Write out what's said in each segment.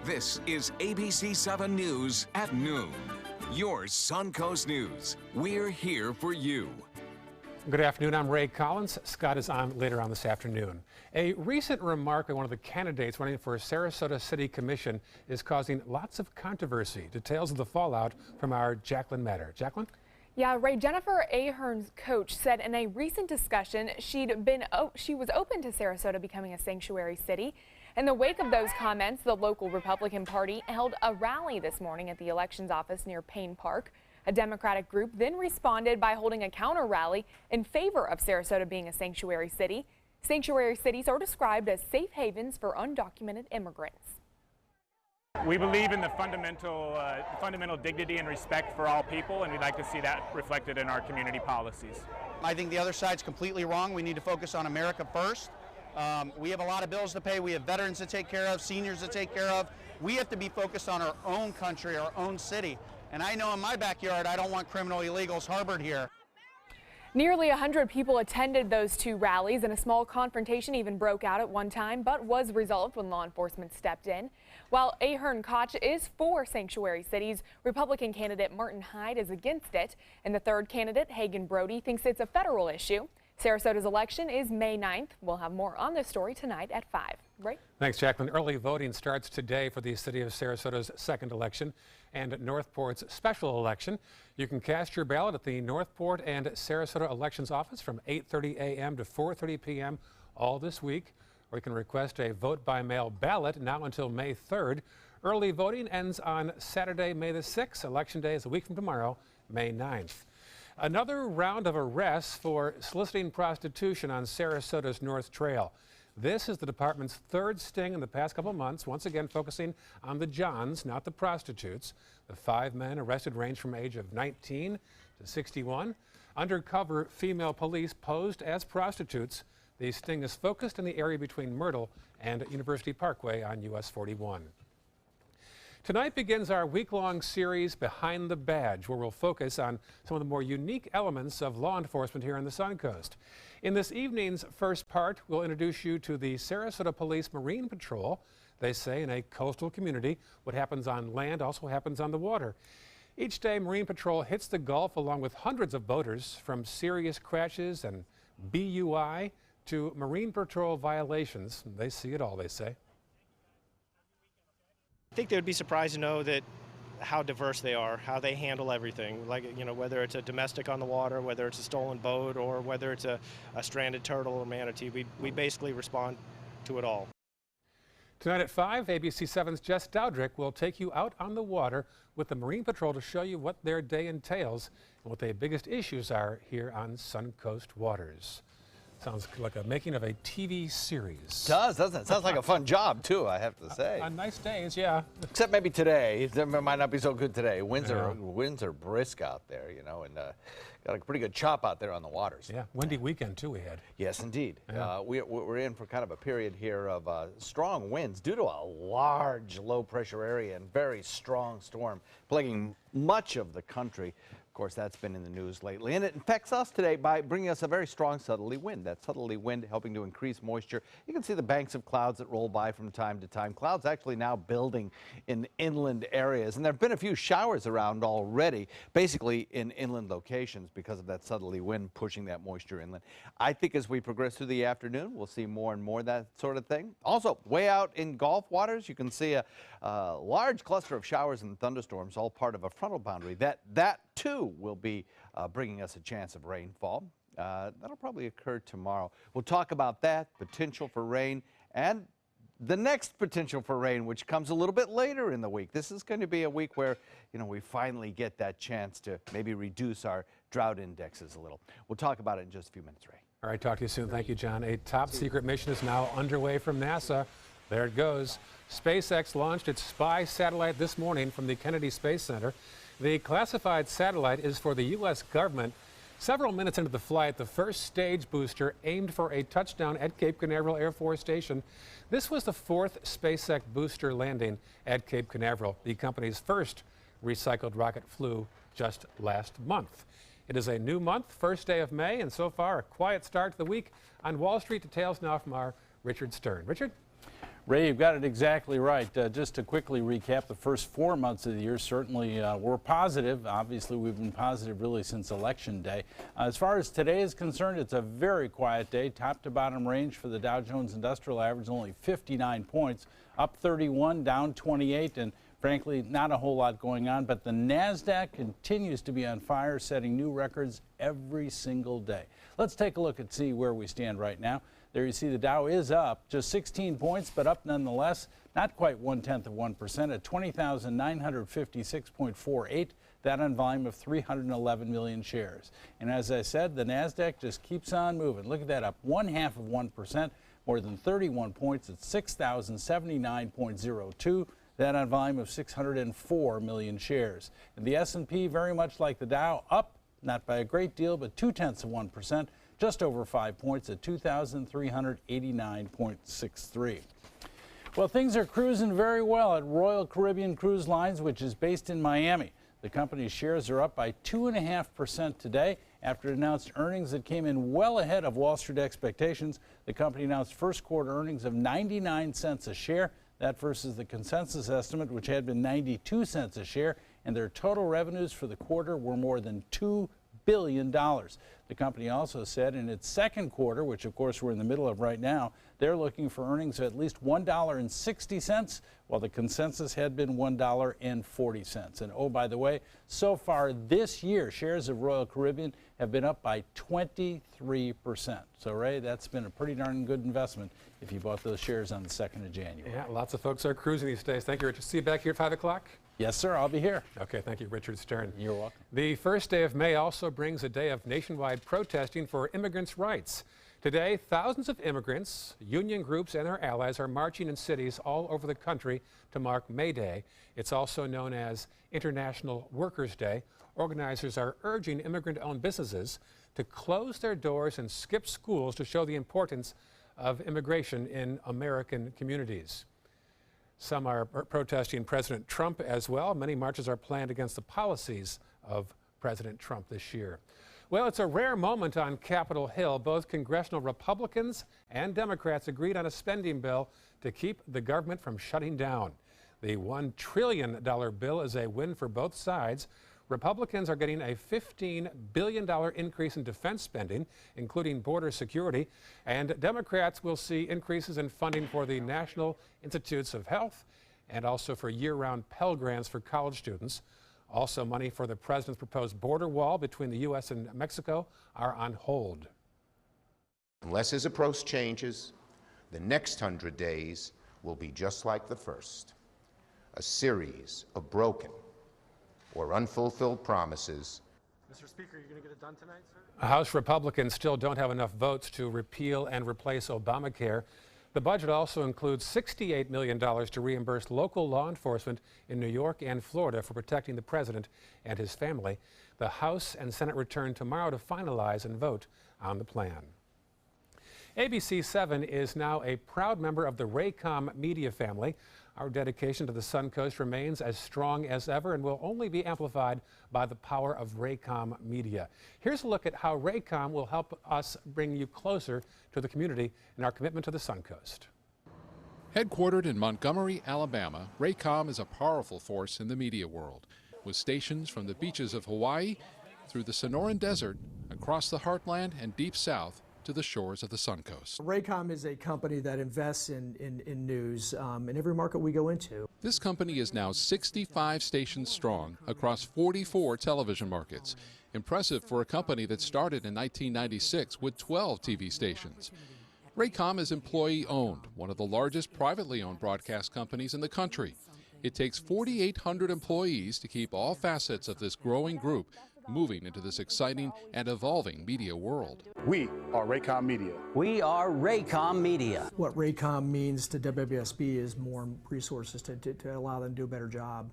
This is ABC 7 News at noon. Your Suncoast News. We're here for you. Good afternoon. I'm Ray Collins. Scott is on later on this afternoon. A recent remark by one of the candidates running for Sarasota City Commission is causing lots of controversy. Details of the fallout from our Jacqueline Matter. Jacqueline? Yeah, Ray, Jennifer Ahern's coach said in a recent discussion she was open to Sarasota becoming a sanctuary city. In the wake of those comments, the local Republican Party held a rally this morning at the elections office near Payne Park. A Democratic group then responded by holding a counter rally in favor of Sarasota being a sanctuary city. Sanctuary cities are described as safe havens for undocumented immigrants. We believe in the fundamental dignity and respect for all people, and we'd like to see that reflected in our community policies. I think the other side's completely wrong. We need to focus on America first. We have a lot of bills to pay. We have veterans to take care of, seniors to take care of. We have to be focused on our own country, our own city. And I know in my backyard, I don't want criminal illegals harbored here. Nearly 100 people attended those two rallies, and a small confrontation even broke out at one time, but was resolved when law enforcement stepped in. While Ahern Koch is for sanctuary cities, Republican candidate Martin Hyde is against it, and the third candidate, Hagan Brody, thinks it's a federal issue. Sarasota's election is May 9th. We'll have more on this story tonight at 5. Right? Thanks, Jacqueline. Early voting starts today for the City of Sarasota's second election and Northport's special election. You can cast your ballot at the Northport and Sarasota Elections Office from 8:30 a.m. to 4:30 p.m. all this week, or you can request a vote-by-mail ballot now until May 3rd. Early voting ends on Saturday, May the 6th. Election Day is a week from tomorrow, May 9th. Another round of arrests for soliciting prostitution on Sarasota's North Trail. This is the department's third sting in the past couple months, once again focusing on the Johns, not the prostitutes. The 5 men arrested range from age of 19 to 61. Undercover female police posed as prostitutes. The sting is focused in the area between Myrtle and University Parkway on US 41. Tonight begins our week-long series, Behind the Badge, where we'll focus on some of the more unique elements of law enforcement here on the Suncoast. In this evening's first part, we'll introduce you to the Sarasota Police Marine Patrol. They say in a coastal community, what happens on land also happens on the water. Each day, Marine Patrol hits the Gulf along with hundreds of boaters, from serious crashes and BUI to Marine Patrol violations. They see it all, they say. I think they would be surprised to know that how diverse they are, how they handle everything. Like, you know, whether it's a domestic on the water, whether it's a stolen boat, or whether it's a stranded turtle or manatee. We basically respond to it all. Tonight at 5, ABC 7's Jess Dowdrick will take you out on the water with the Marine Patrol to show you what their day entails and what their biggest issues are here on Suncoast waters. Sounds like a making of a TV series. Does, doesn't it? Sounds like a fun job, too, I have to say. On nice days, yeah. Except maybe today. It might not be so good today. Winds are brisk out there, you know, and got a pretty good chop out there on the waters. Yeah, windy weekend, too, we had. Yes, indeed. Yeah. We're in for kind of a period here of strong winds due to a large low-pressure area and very strong storm plaguing much of the country. Of course, that's been in the news lately, and it affects us today by bringing us a very strong southerly wind. That southerly wind helping to increase moisture. You can see the banks of clouds that roll by from time to time. Clouds actually now building in inland areas, and there have been a few showers around already, basically in inland locations because of that southerly wind pushing that moisture inland. I think as we progress through the afternoon, we'll see more and more of that sort of thing. Also, way out in Gulf waters, you can see a large cluster of showers and thunderstorms, all part of a frontal boundary. That too will be bringing us a chance of rainfall. That'll probably occur tomorrow. We'll talk about that, potential for rain, and the next potential for rain, which comes a little bit later in the week. This is going to be a week where, you know, we finally get that chance to maybe reduce our drought indexes a little. We'll talk about it in just a few minutes, Ray. All right, talk to you soon. Thank you, John. A top secret mission is now underway from NASA. There it goes. SpaceX launched its spy satellite this morning from the Kennedy Space Center. The classified satellite is for the U.S. government. Several minutes into the flight, the first stage booster aimed for a touchdown at Cape Canaveral Air Force Station. This was the 4th SpaceX booster landing at Cape Canaveral. The company's first recycled rocket flew just last month. It is a new month, first day of May, and so far a quiet start to the week on Wall Street. Details now from our Richard Stern. Richard? Ray, you've got it exactly right. Just to quickly recap, the first 4 months of the year certainly were positive. Obviously, we've been positive really since Election Day. As far as today is concerned, it's a very quiet day. Top to bottom range for the Dow Jones Industrial Average, only 59 points, up 31, down 28, and frankly, not a whole lot going on. But the NASDAQ continues to be on fire, setting new records every single day. Let's take a look and see where we stand right now. There you see the Dow is up just 16 points, but up nonetheless, not quite 0.1% at 20,956.48. That on volume of 311 million shares. And as I said, the NASDAQ just keeps on moving. Look at that, up 0.5%, more than 31 points at 6,079.02. That on volume of 604 million shares. And the S&P, very much like the Dow, up, not by a great deal, but 0.2%. Just over 5 points at 2,389.63. Well, things are cruising very well at Royal Caribbean Cruise Lines, which is based in Miami. The company's shares are up by 2.5% today after it announced earnings that came in well ahead of Wall Street expectations. The company announced first quarter earnings of 99 cents a share. That versus the consensus estimate, which had been 92 cents a share, and their total revenues for the quarter were more than $2 billion. The company also said in its second quarter, which of course we're in the middle of right now, they're looking for earnings of at least $1.60, while the consensus had been $1.40. And oh, by the way, so far this year, shares of Royal Caribbean have been up by 23%. So, Ray, that's been a pretty darn good investment if you bought those shares on the 2nd of January. Yeah, lots of folks are cruising these days. Thank you, Richard. See you back here at 5 o'clock. Yes, sir. I'll be here. Okay, thank you, Richard Stern. You're welcome. The first day of May also brings a day of nationwide protesting for immigrants' rights. Today, thousands of immigrants, union groups, and their allies are marching in cities all over the country to mark May Day. It's also known as International Workers' Day. Organizers are urging immigrant-owned businesses to close their doors and skip schools to show the importance of immigration in American communities. Some are protesting President Trump as well. Many marches are planned against the policies of President Trump this year. Well, it's a rare moment on Capitol Hill. Both congressional Republicans and Democrats agreed on a spending bill to keep the government from shutting down. The $1 trillion bill is a win for both sides. Republicans are getting a $15 billion increase in defense spending, including border security, and Democrats will see increases in funding for the National Institutes of Health and also for year-round Pell Grants for college students. Also, money for the president's proposed border wall between the U.S. and Mexico are on hold. Unless his approach changes, the next 100 days will be just like the first, a series of broken or unfulfilled promises. Mr. Speaker, you're going to get it done tonight, sir? House Republicans still don't have enough votes to repeal and replace Obamacare. The budget also includes $68 million to reimburse local law enforcement in New York and Florida for protecting the president and his family. The House and Senate return tomorrow to finalize and vote on the plan. ABC 7 is now a proud member of the Raycom media family. Our dedication to the Suncoast remains as strong as ever and will only be amplified by the power of Raycom Media. Here's a look at how Raycom will help us bring you closer to the community in our commitment to the Suncoast. Headquartered in Montgomery, Alabama, Raycom is a powerful force in the media world, with stations from the beaches of Hawaii through the Sonoran Desert, across the heartland and deep south to the shores of the Suncoast. Raycom is a company that invests in news in every market we go into. This company is now 65 stations strong across 44 television markets. Impressive for a company that started in 1996 with 12 TV stations. Raycom is employee-owned, one of the largest privately owned broadcast companies in the country. It takes 4,800 employees to keep all facets of this growing group moving into this exciting and evolving media world. We are Raycom Media. We are Raycom Media. What Raycom means to WSB is more resources to allow them to do a better job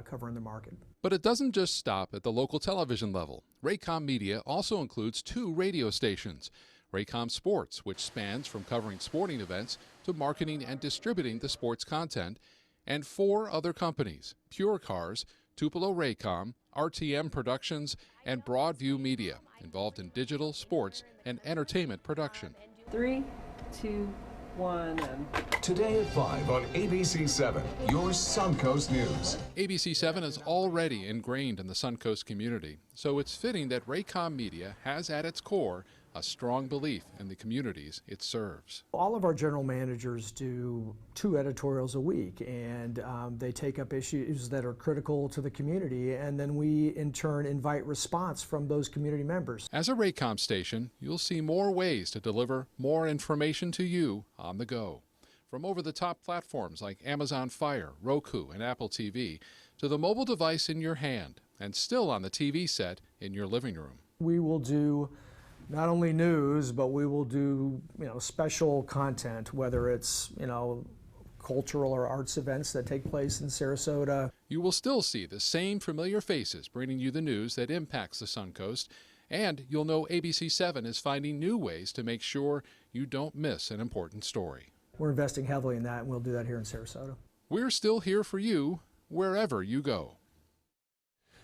covering the market. But it doesn't just stop at the local television level. Raycom Media also includes 2 radio stations. Raycom Sports, which spans from covering sporting events to marketing and distributing the sports content, and 4 other companies: Pure Cars, Tupelo Raycom, RTM Productions, and Broadview Media, involved in digital, sports, and entertainment production. 3, 2, one and... Today at 5 on ABC7, your Suncoast News. ABC7 is already ingrained in the Suncoast community, so it's fitting that Raycom Media has at its core a strong belief in the communities it serves. All of our general managers do 2 editorials a week, and they take up issues that are critical to the community, and then we in turn invite response from those community members. As a Raycom station, you'll see more ways to deliver more information to you on the go. From over-the-top platforms like Amazon Fire, Roku, and Apple TV, to the mobile device in your hand, and still on the TV set in your living room. We will do not only news, but we will do, special content, whether it's, cultural or arts events that take place in Sarasota. You will still see the same familiar faces bringing you the news that impacts the Suncoast, and you'll know ABC7 is finding new ways to make sure you don't miss an important story. We're investing heavily in that, and we'll do that here in Sarasota. We're still here for you wherever you go.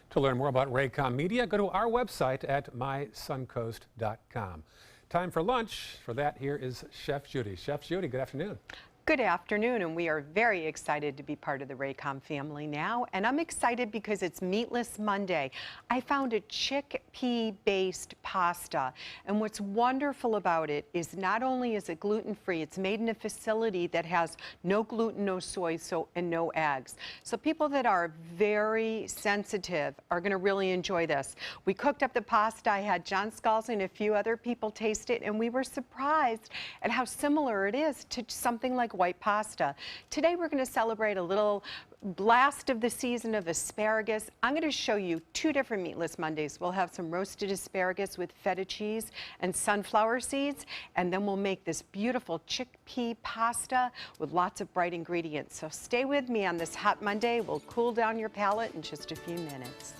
To learn more about Raycom Media, go to our website at mysuncoast.com. Time for lunch. For that, here is Chef Judy. Chef Judy, good afternoon. Good afternoon, and we are very excited to be part of the Raycom family now, and I'm excited because it's Meatless Monday. I found a chickpea-based pasta, and what's wonderful about it is not only is it gluten-free, it's made in a facility that has no gluten, no soy, and no eggs. So people that are very sensitive are going to really enjoy this. We cooked up the pasta. I had John Scalzi and a few other people taste it, and we were surprised at how similar it is to something like white pasta. Today we're going to celebrate a little blast of the season of asparagus. I'm going to show you 2 different Meatless Mondays. We'll have some roasted asparagus with feta cheese and sunflower seeds, and then we'll make this beautiful chickpea pasta with lots of bright ingredients. So stay with me on this hot Monday. We'll cool down your palate in just a few minutes.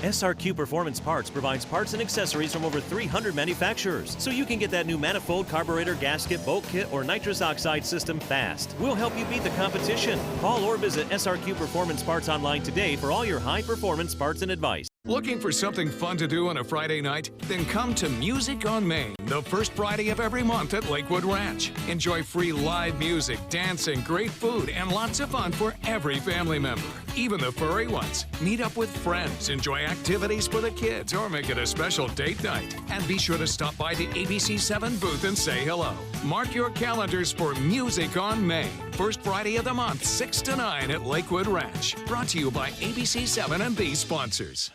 SRQ Performance Parts provides parts and accessories from over 300 manufacturers, so you can get that new manifold, carburetor, gasket, bolt kit, or nitrous oxide system fast. We'll help you beat the competition. Call or visit SRQ Performance Parts online today for all your high-performance parts and advice. Looking for something fun to do on a Friday night? Then come to Music on Main, the first Friday of every month at Lakewood Ranch. Enjoy free live music, dancing, great food, and lots of fun for every family member, even the furry ones. Meet up with friends, enjoy activities for the kids, or make it a special date night. And be sure to stop by the ABC7 booth and say hello. Mark your calendars for Music on Main, first Friday of the month, 6 to 9 at Lakewood Ranch. Brought to you by ABC7 and these sponsors.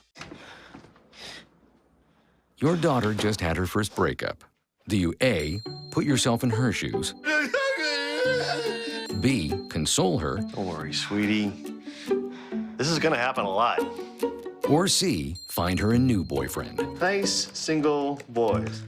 Your daughter just had her first breakup. Do you A, put yourself in her shoes? B, console her? Don't worry, sweetie. This is gonna happen a lot. Or C, find her a new boyfriend? Nice single boys.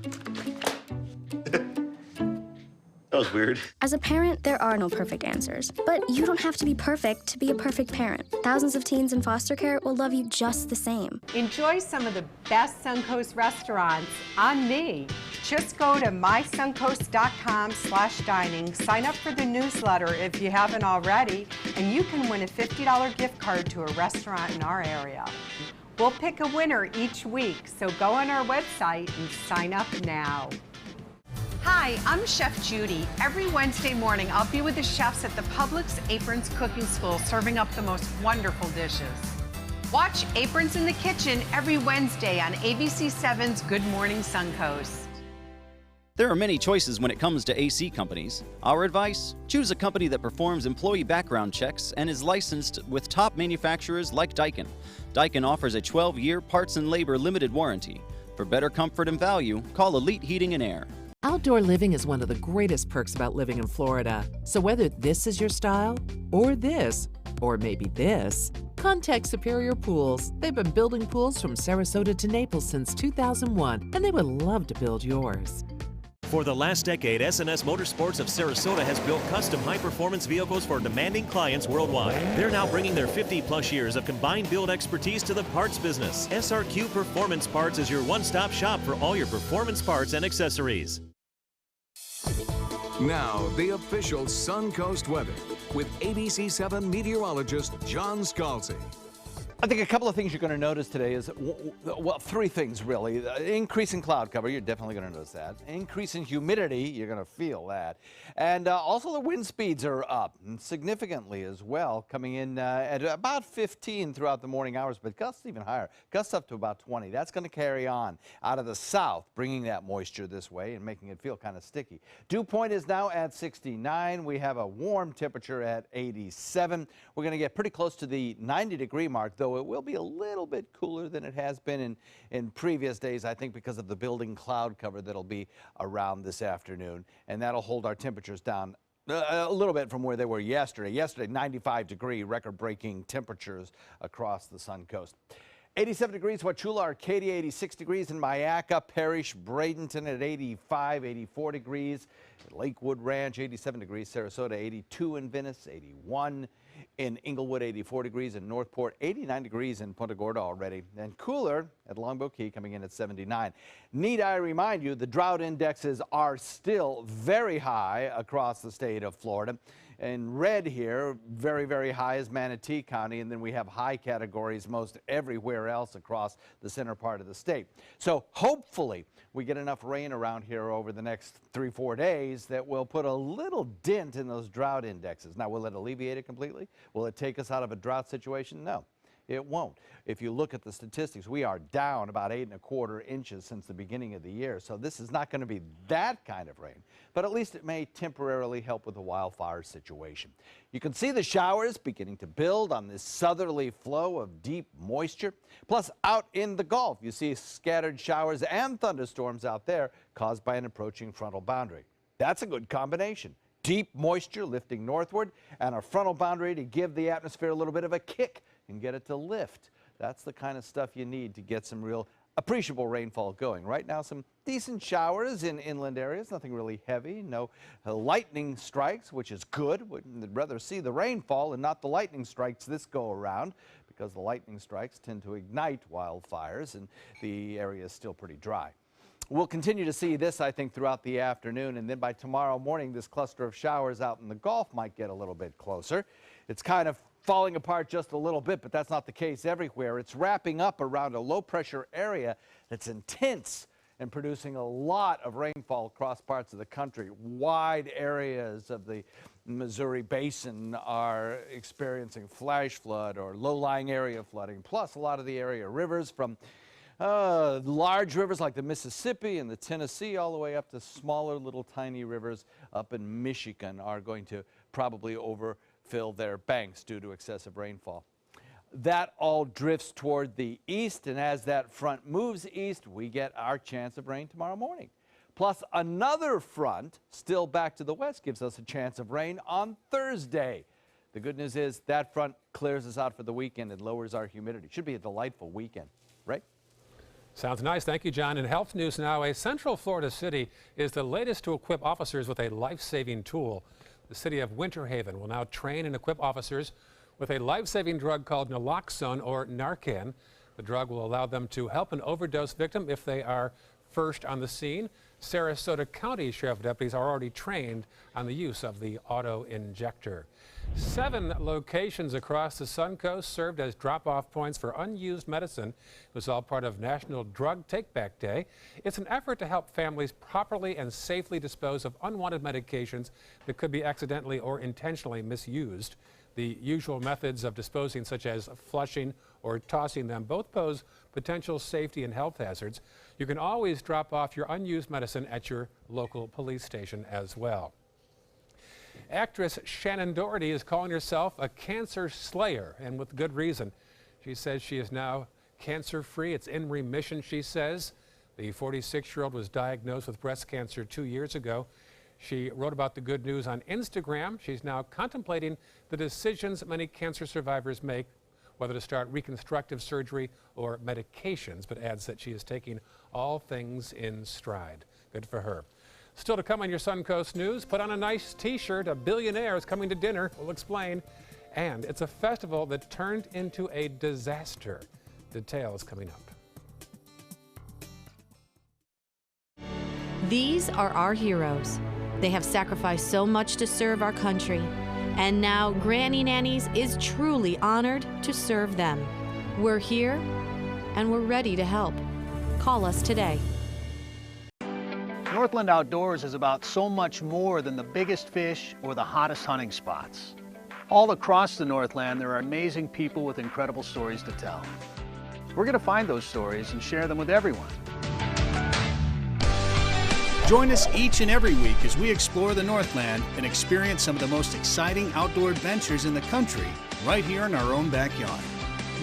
That was weird. As a parent, there are no perfect answers. But you don't have to be perfect to be a perfect parent. Thousands of teens in foster care will love you just the same. Enjoy some of the best Suncoast restaurants on me. Just go to mysuncoast.com/dining, sign up for the newsletter if you haven't already, and you can win a $50 gift card to a restaurant in our area. We'll pick a winner each week, so go on our website and sign up now. Hi, I'm Chef Judy. Every Wednesday morning, I'll be with the chefs at the Publix Aprons Cooking School serving up the most wonderful dishes. Watch Aprons in the Kitchen every Wednesday on ABC7's Good Morning Suncoast. There are many choices when it comes to AC companies. Our advice? Choose a company that performs employee background checks and is licensed with top manufacturers like Daikin. Daikin offers a 12-year parts and labor limited warranty. For better comfort and value, call Elite Heating and Air. Outdoor living is one of the greatest perks about living in Florida. So whether this is your style, or this, or maybe this, contact Superior Pools. They've been building pools from Sarasota to Naples since 2001, and they would love to build yours. For the last decade, S&S Motorsports of Sarasota has built custom high-performance vehicles for demanding clients worldwide. They're now bringing their 50-plus years of combined build expertise to the parts business. SRQ Performance Parts is your one-stop shop for all your performance parts and accessories. Now, the official Suncoast weather with ABC7 meteorologist John Scalzi. I think a couple of things you're going to notice today is, well, three things really. Increase in cloud cover, you're definitely going to notice that. Increase in humidity, you're going to feel that. And also the wind speeds are up significantly as well, coming in at about 15 throughout the morning hours, but gusts even higher. Gusts up to about 20. That's going to carry on out of the south, bringing that moisture this way and making it feel kind of sticky. Dew point is now at 69. We have a warm temperature at 87. We're going to get pretty close to the 90-degree mark, though it will be a little bit cooler than it has been in previous days, I think, because of the building cloud cover that'll be around this afternoon. And that'll hold our temperatures down a little bit from where they were yesterday. Yesterday, 95-degree record-breaking temperatures across the Sun Coast. 87 degrees, Wauchula, Arcadia, 86 degrees in Myakka, Parrish, Bradenton at 85, 84 degrees. Lakewood Ranch, 87 degrees. Sarasota, 82 in Venice, 81 in Inglewood, 84 degrees in Northport, 89 degrees in Punta Gorda already, and cooler at Longboat Key coming in at 79. Need I remind you, the drought indexes are still very high across the state of Florida. In red here, very, very high is Manatee County, and then we have high categories most everywhere else across the center part of the state. So hopefully we get enough rain around here over the next 3-4 days that will put a little dent in those drought indexes. Now, will it alleviate it completely? Will it take us out of a drought situation? No. It won't. If you look at the statistics, we are down about 8 1/4 inches since the beginning of the year. So this is not going to be that kind of rain, but at least it may temporarily help with the wildfire situation. You can see the showers beginning to build on this southerly flow of deep moisture. Plus, out in the Gulf, you see scattered showers and thunderstorms out there caused by an approaching frontal boundary. That's a good combination. Deep moisture lifting northward and a frontal boundary to give the atmosphere a little bit of a kick and get it to lift. That's the kind of stuff you need to get some real appreciable rainfall going. Right now, some decent showers in inland areas, nothing really heavy, no lightning strikes, which is good. We'd rather see the rainfall and not the lightning strikes this go around, because the lightning strikes tend to ignite wildfires and the area is still pretty dry. We'll continue to see this, I think, throughout the afternoon, and then by tomorrow morning, this cluster of showers out in the Gulf might get a little bit closer. It's kind of falling apart just a little bit, but that's not the case everywhere. It's wrapping up around a low-pressure area that's intense and producing a lot of rainfall across parts of the country. Wide areas of the Missouri Basin are experiencing flash flood or low-lying area flooding, plus a lot of the area rivers from large rivers like the Mississippi and the Tennessee all the way up to smaller little tiny rivers up in Michigan are going to probably overfill their banks due to excessive rainfall. That all drifts toward the east, and as that front moves east, we get our chance of rain tomorrow morning. Plus another front still back to the west gives us a chance of rain on Thursday. The good news is that front clears us out for the weekend and lowers our humidity. Should be a delightful weekend, right? Sounds nice. Thank you, John. In health news now, a Central Florida city is the latest to equip officers with a life-saving tool. The city of Winter Haven will now train and equip officers with a life-saving drug called naloxone, or Narcan. The drug will allow them to help an overdose victim if they are first on the scene. Sarasota County Sheriff deputies are already trained on the use of the auto injector. 7 locations across the Sun Coast served as drop-off points for unused medicine. It was all part of National Drug Take-Back Day. It's an effort to help families properly and safely dispose of unwanted medications that could be accidentally or intentionally misused. The usual methods of disposing, such as flushing or tossing them, both pose potential safety and health hazards. You can always drop off your unused medicine at your local police station as well. Actress Shannon Doherty is calling herself a cancer slayer, and with good reason. She says she is now cancer-free. It's in remission, she says. The 46-year-old was diagnosed with breast cancer 2 years ago. She wrote about the good news on Instagram. She's now contemplating the decisions many cancer survivors make, whether to start reconstructive surgery or medications, but adds that she is taking all things in stride. Good for her. Still to come on your Suncoast News, put on a nice t-shirt, a billionaire is coming to dinner, we'll explain. And it's a festival that turned into a disaster. Details coming up. These are our heroes. They have sacrificed so much to serve our country. And now Granny Nannies is truly honored to serve them. We're here, and we're ready to help. Call us today. Northland Outdoors is about so much more than the biggest fish or the hottest hunting spots. All across the Northland, there are amazing people with incredible stories to tell. We're going to find those stories and share them with everyone. Join us each and every week as we explore the Northland and experience some of the most exciting outdoor adventures in the country right here in our own backyard.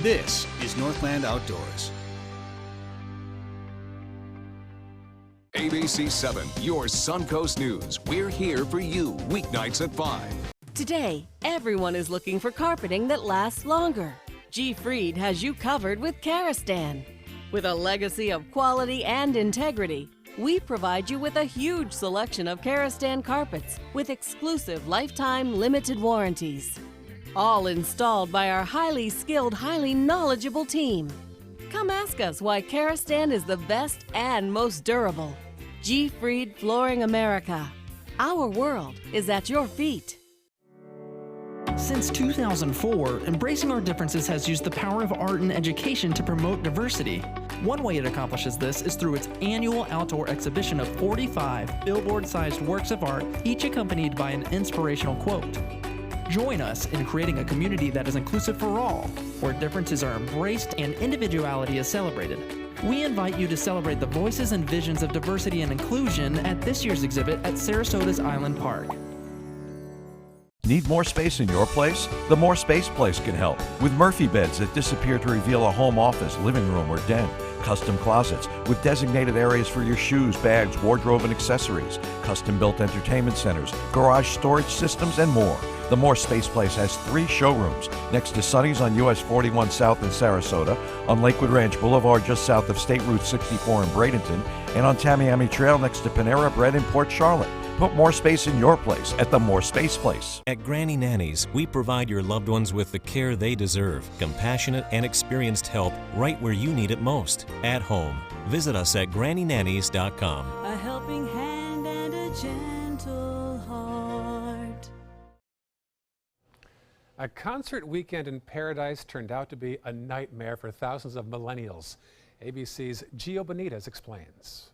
This is Northland Outdoors. ABC 7, your Suncoast News. We're here for you weeknights at 5. Today, everyone is looking for carpeting that lasts longer. G. Fried has you covered with Karastan. With a legacy of quality and integrity, we provide you with a huge selection of Karastan carpets with exclusive lifetime limited warranties. All installed by our highly skilled, highly knowledgeable team. Come ask us why Karastan is the best and most durable. G. Fried Flooring America. Our world is at your feet. Since 2004, Embracing Our Differences has used the power of art and education to promote diversity. One way it accomplishes this is through its annual outdoor exhibition of 45 billboard-sized works of art, each accompanied by an inspirational quote. Join us in creating a community that is inclusive for all, where differences are embraced and individuality is celebrated. We invite you to celebrate the voices and visions of diversity and inclusion at this year's exhibit at Sarasota's Island Park. Need more space in your place? The More Space Place can help with Murphy beds that disappear to reveal a home office, living room, or den. Custom closets with designated areas for your shoes, bags, wardrobe, and accessories. Custom-built entertainment centers, garage storage systems, and more. The More Space Place has 3 showrooms next to Sonny's on US 41 South in Sarasota, on Lakewood Ranch Boulevard just south of State Route 64 in Bradenton, and on Tamiami Trail next to Panera Bread in Port Charlotte. Put more space in your place at the More Space Place. At Granny Nannies, we provide your loved ones with the care they deserve, compassionate and experienced help right where you need it most, at home. Visit us at GrannyNannies.com. A helping hand and a gentle heart. A concert weekend in Paradise turned out to be a nightmare for thousands of millennials. ABC's Gio Benitez explains.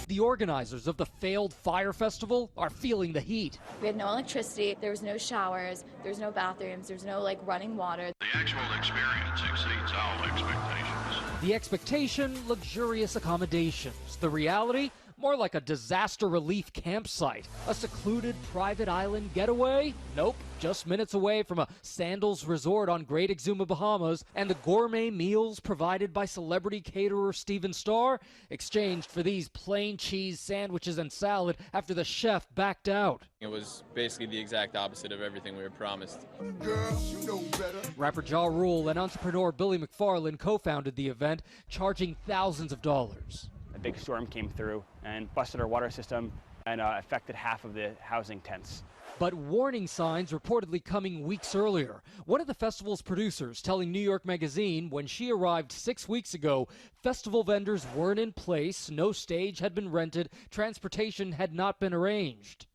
The organizers of the failed Fire Festival are feeling the heat. We had no electricity, there was no showers, there was no bathrooms, there was no running water. The actual experience exceeds all expectations. The expectation, luxurious accommodations. The reality, more like a disaster relief campsite. A secluded private island getaway? Nope, just minutes away from a Sandals resort on Great Exuma, Bahamas, and the gourmet meals provided by celebrity caterer Steven Starr exchanged for these plain cheese sandwiches and salad after the chef backed out. It was basically the exact opposite of everything we were promised. Girl, you know better. Rapper Ja Rule and entrepreneur Billy McFarland co-founded the event, charging thousands of dollars. A big storm came through and busted our water system and affected half of the housing tents. But warning signs reportedly coming weeks earlier. One of the festival's producers telling New York Magazine when she arrived 6 weeks ago, festival vendors weren't in place, no stage had been rented, transportation had not been arranged.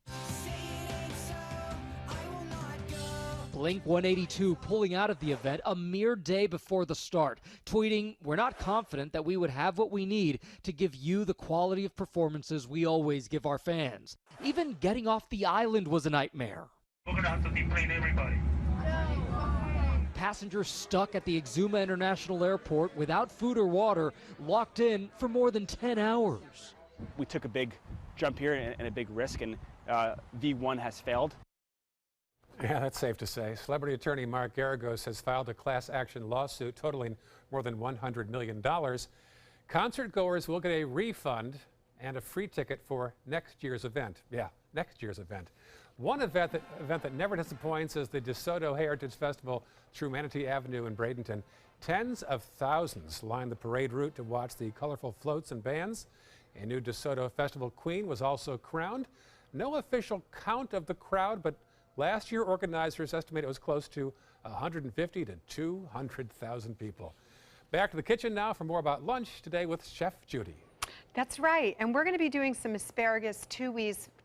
Blink-182 pulling out of the event a mere day before the start, tweeting, "We're not confident that we would have what we need to give you the quality of performances we always give our fans. Even getting off the island was a nightmare." We're going to have to deplane everybody. Passengers stuck at the Exuma International Airport without food or water, locked in for more than 10 hours. We took a big jump here and a big risk, and V1 has failed. Yeah, that's safe to say. Celebrity attorney Mark Garagos has filed a class action lawsuit totaling more than $100 million. Concert goers will get a refund and a free ticket for next year's event. Yeah, next year's event. One event that never disappoints is the DeSoto Heritage Festival through Manatee Avenue in Bradenton. Tens of thousands line the parade route to watch the colorful floats and bands. A new DeSoto Festival Queen was also crowned. No official count of the crowd, but last year, organizers estimate it was close to 150 to 200,000 people. Back to the kitchen now for more about lunch today with Chef Judy. That's right, and we're going to be doing some asparagus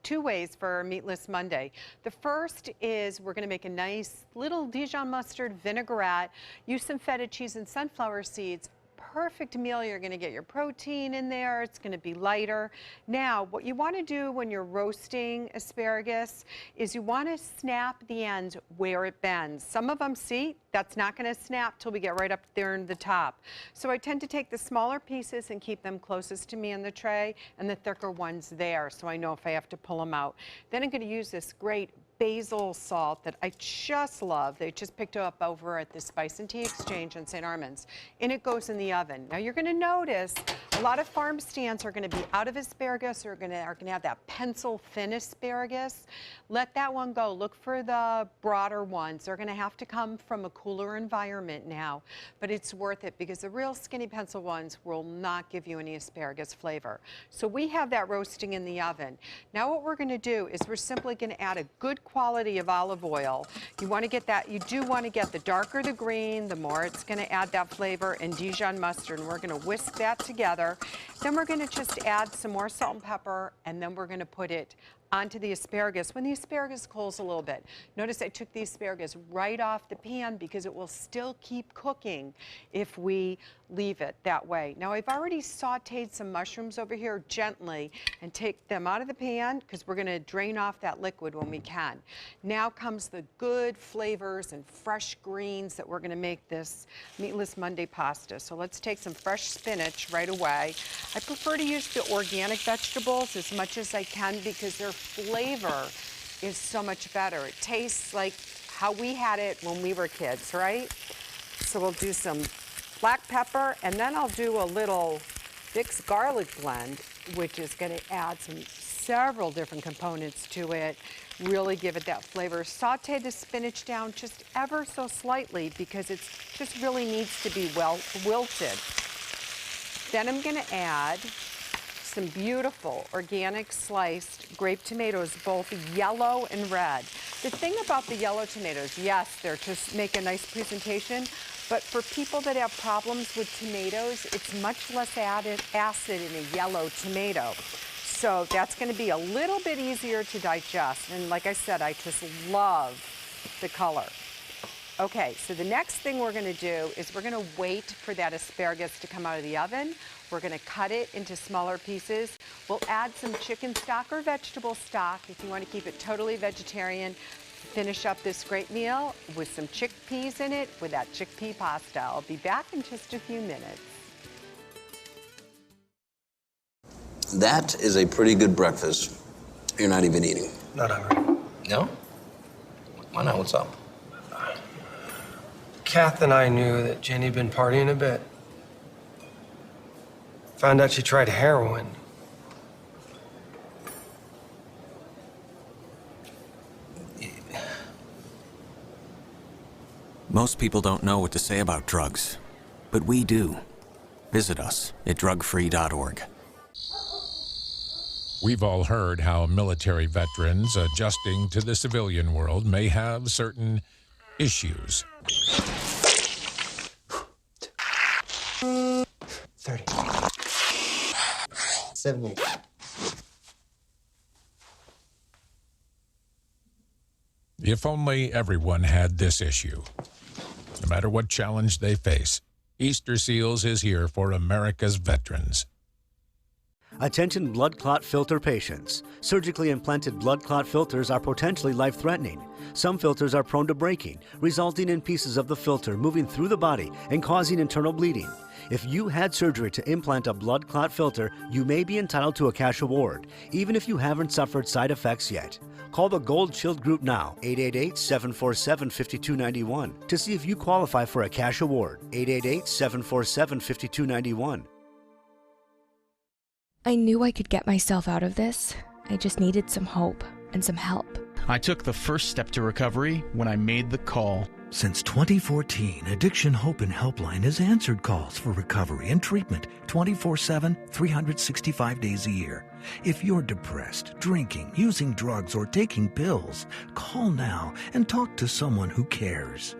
two ways for Meatless Monday. The first is we're going to make a nice little Dijon mustard vinaigrette, use some feta cheese and sunflower seeds. Perfect meal. You're going to get your protein in there. It's going to be lighter. Now, what you want to do when you're roasting asparagus is you want to snap the ends where it bends. Some of them, see, that's not going to snap till we get right up there in the top. So I tend to take the smaller pieces and keep them closest to me in the tray and the thicker ones there, so I know if I have to pull them out. Then I'm going to use this great basil salt that I just love. They just picked it up over at the Spice and Tea Exchange in St. Armand's, and it goes in the oven. Now you're going to notice a lot of farm stands are going to be out of asparagus or are going to have that pencil thin asparagus. Let that one go. Look for the broader ones. They're going to have to come from a cooler environment now, but it's worth it because the real skinny pencil ones will not give you any asparagus flavor. So we have that roasting in the oven. Now what we're going to do is we're simply going to add a good quality of olive oil. You want to get that, you do want to get the darker the green, the more it's going to add that flavor, and Dijon mustard, and we're going to whisk that together. Then we're going to just add some more salt and pepper, and then we're going to put it onto the asparagus when the asparagus cools a little bit. Notice I took the asparagus right off the pan because it will still keep cooking if we leave it that way. Now I've already sauteed some mushrooms over here gently and take them out of the pan because we're going to drain off that liquid when we can. Now comes the good flavors and fresh greens that we're going to make this Meatless Monday pasta. So let's take some fresh spinach right away. I prefer to use the organic vegetables as much as I can because their flavor is so much better. It tastes like how we had it when we were kids, right? So we'll do some black pepper, and then I'll do a little Vicks garlic blend, which is going to add several different components to it, really give it that flavor. Saute the spinach down just ever so slightly because it just really needs to be well wilted. Then I'm going to add some beautiful organic sliced grape tomatoes, both yellow and red. The thing about the yellow tomatoes, yes, they're to make a nice presentation, but for people that have problems with tomatoes, it's much less added acid in a yellow tomato. So that's going to be a little bit easier to digest. And like I said, I just love the color. Okay, so the next thing we're going to do is we're going to wait for that asparagus to come out of the oven. We're going to cut it into smaller pieces. We'll add some chicken stock or vegetable stock if you want to keep it totally vegetarian. Finish up this great meal with some chickpeas in it with that chickpea pasta. I'll be back in just a few minutes. That is a pretty good breakfast. You're not even eating. Not hungry. No? Why not? What's up? Kath and I knew that Jenny had been partying a bit. Found out she tried heroin. Most people don't know what to say about drugs, but we do. Visit us at drugfree.org. We've all heard how military veterans adjusting to the civilian world may have certain issues. 30. 70. If only everyone had this issue. No matter what challenge they face, Easter Seals is here for America's veterans. Attention blood clot filter patients. Surgically implanted blood clot filters are potentially life-threatening. Some filters are prone to breaking, resulting in pieces of the filter moving through the body and causing internal bleeding. If you had surgery to implant a blood clot filter, you may be entitled to a cash award, even if you haven't suffered side effects yet. Call the Gold Shield Group now, 888-747-5291, to see if you qualify for a cash award, 888-747-5291. I knew I could get myself out of this. I just needed some hope and some help. I took the first step to recovery when I made the call. Since 2014, Addiction Hope and Helpline has answered calls for recovery and treatment 24/7, 365 days a year. If you're depressed, drinking, using drugs, or taking pills, call now and talk to someone who cares.